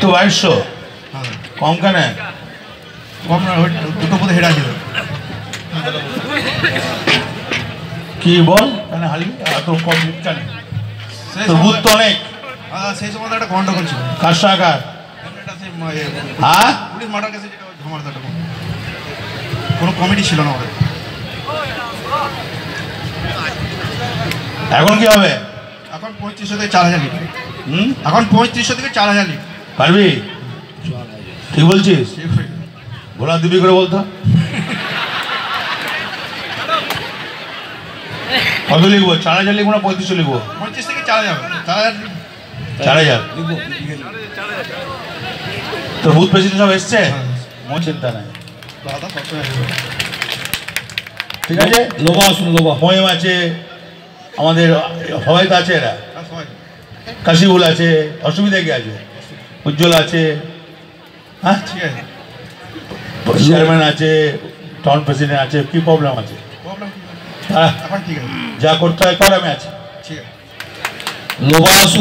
তো 2200 কম কেন? কম না, দুটো বোধ হেরা ছিল। কি বল কেন হালি এত কম কেন? তোর বুথ তো অনেক। সেই সময় একটা গন্ডগোল ছিল। কার সরকার? হ্যাঁ পুলিশ মার্ডার কেসে যেটা ঝামেলাটা কোনো কমিটি ছিল না ওদের। এখন কি হবে? এখন 3500 থেকে 4000 লিটার। এখন 3500 থেকে 4000 লিটার। পারবি? ঠিক বলছিস? ভোলা দিবি করে বলতো। কত লিখবো? 4000 লিখবো না 3500 লিখবো? 35 থেকে 4000। 4000 তো বুথ প্রেসিডেন্ট সব এসছে? কোনো চিন্তা নাই, ঠিক আছে। লোবা আসুন, লোবা মহিম আছে, আমাদের সবাই তো আছে। এরা কাশিবুল আছে, অসুবিধা কি আছে? উজ্জ্বল আছে, হ্যাঁ ঠিক আছে। চেয়ারম্যান আছে, টাউন প্রেসিডেন্ট আছে, কি প্রবলেম আছে? এখন ঠিক আছে, যা করতে হয় কর, আমি আছি। ঠিক আছে। লোবা আসুন।